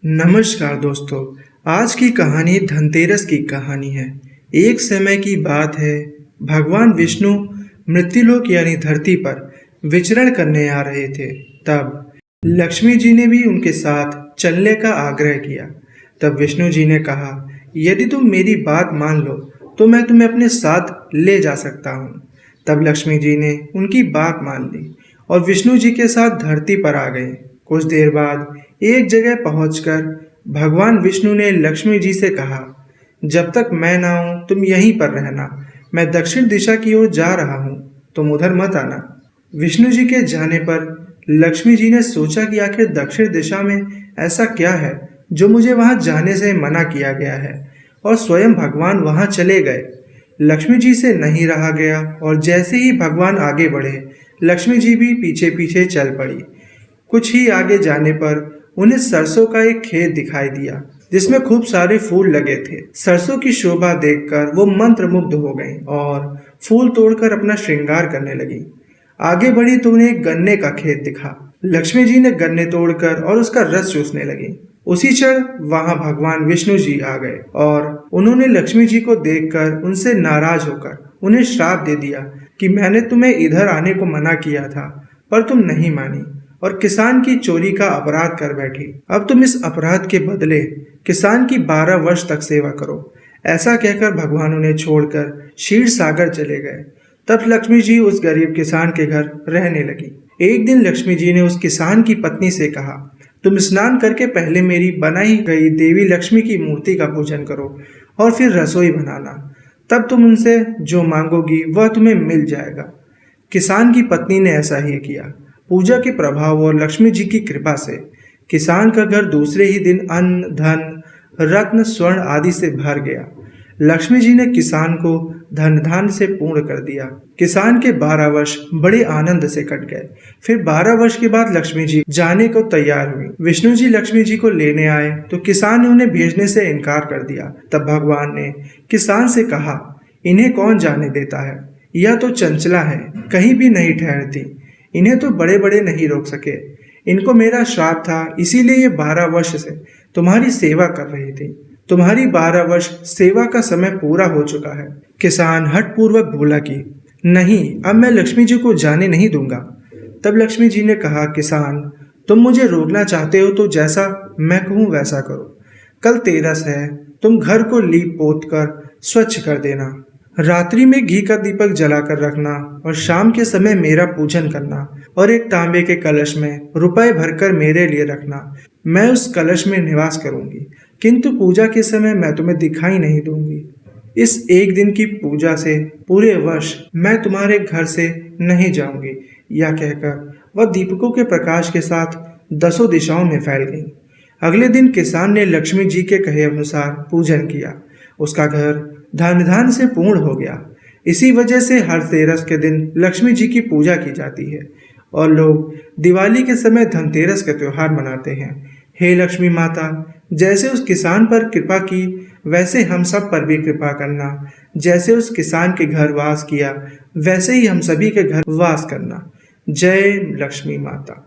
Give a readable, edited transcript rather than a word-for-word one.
नमस्कार दोस्तों। आज की कहानी धनतेरस की कहानी है। एक समय की बात है, भगवान विष्णु मृत्युलोक यानी धरती पर विचरण करने आ रहे थे। तब लक्ष्मी जी ने भी उनके साथ चलने का आग्रह किया। तब विष्णु जी ने कहा, यदि तुम मेरी बात मान लो तो मैं तुम्हें अपने साथ ले जा सकता हूँ। तब लक्ष्मी जी ने उनकी बात मान ली और विष्णु जी के साथ धरती पर आ गए। कुछ देर बाद एक जगह पहुंचकर भगवान विष्णु ने लक्ष्मी जी से कहा, जब तक मैं ना आऊं तुम यहीं पर रहना। मैं दक्षिण दिशा की ओर जा रहा हूं, तुम उधर मत आना। विष्णु जी के जाने पर लक्ष्मी जी ने सोचा कि आखिर दक्षिण दिशा में ऐसा क्या है जो मुझे वहां जाने से मना किया गया है, और स्वयं भगवान वहां चले गए। लक्ष्मी जी से नहीं रहा गया और जैसे ही भगवान आगे बढ़े, लक्ष्मी जी भी पीछे पीछे चल पड़ी। कुछ ही आगे जाने पर उन्हें सरसों का एक खेत दिखाई दिया जिसमें खूब सारे फूल लगे थे। सरसों की शोभा देखकर वो मंत्रमुग्ध हो गईं और फूल तोड़कर अपना श्रृंगार करने लगी। आगे बढ़ी तो उन्हें एक गन्ने का खेत दिखा। लक्ष्मी जी ने गन्ने तोड़कर और उसका रस चूसने लगी। उसी क्षण वहां भगवान विष्णु जी आ गए और उन्होंने लक्ष्मी जी को देखकर उनसे नाराज होकर उन्हें श्राप दे दिया कि मैंने तुम्हें इधर आने को मना किया था, पर तुम नहीं मानी और किसान की चोरी का अपराध कर बैठी। अब तुम इस अपराध के बदले किसान की 12 वर्ष तक सेवा करो। ऐसा कहकर भगवान उन्हें छोड़कर क्षीर सागर चले गए। तब लक्ष्मी जी उस गरीब किसान के घर रहने लगी। एक दिन लक्ष्मी जी ने उस किसान की पत्नी से कहा, तुम स्नान करके पहले मेरी बनाई गई देवी लक्ष्मी की मूर्ति का पूजन करो और फिर रसोई बनाना। तब तुम उनसे जो मांगोगी वह तुम्हें मिल जाएगा। किसान की पत्नी ने ऐसा ही किया। पूजा के प्रभाव और लक्ष्मी जी की कृपा से किसान का घर दूसरे ही दिन अन्न, धन, रत्न, स्वर्ण आदि से भर गया। लक्ष्मी जी ने किसान को धन धान से पूर्ण कर दिया। किसान के 12 वर्ष बड़े आनंद से कट गए। फिर 12 वर्ष के बाद लक्ष्मी जी जाने को तैयार हुई। विष्णु जी लक्ष्मी जी को लेने आए तो किसान ने उन्हें भेजने से इनकार कर दिया। तब भगवान ने किसान से कहा, इन्हें कौन जाने देता है, यह तो चंचला है, कहीं भी नहीं ठहरती। इन्हें तो बड़े बड़े नहीं रोक सके। इनको मेरा श्राप था, इसीलिए ये 12 वर्ष से तुम्हारी सेवा कर रही थी। तुम्हारी 12 वर्ष सेवा का समय पूरा हो चुका है। किसान हठपूर्वक बोला कि नहीं, अब मैं लक्ष्मी जी को जाने नहीं दूंगा। तब लक्ष्मी जी ने कहा, किसान तुम मुझे रोकना चाहते हो तो जैसा मैं कहूँ वैसा करो। कल तेरस है, तुम घर को लीप पोत कर स्वच्छ कर देना। रात्रि में घी का दीपक जलाकर रखना और शाम के समय मेरा पूजन करना और एक तांबे के कलश में रुपए भरकर मेरे लिए रखना। मैं उस कलश में निवास करूंगी, किंतु पूजा के समय मैं तुम्हें दिखाई नहीं दूंगी। इस एक दिन की पूजा से पूरे वर्ष मैं तुम्हारे घर से नहीं जाऊंगी। यह कहकर वह दीपकों के प्रकाश के साथ 10 दिशाओं में फैल गई। अगले दिन किसान ने लक्ष्मी जी के कहे अनुसार पूजन किया। उसका घर धन धान से पूर्ण हो गया। इसी वजह से हर तेरस के दिन लक्ष्मी जी की पूजा की जाती है और लोग दिवाली के समय धनतेरस का त्योहार मनाते हैं। हे लक्ष्मी माता, जैसे उस किसान पर कृपा की वैसे हम सब पर भी कृपा करना। जैसे उस किसान के घर वास किया वैसे ही हम सभी के घर वास करना। जय लक्ष्मी माता।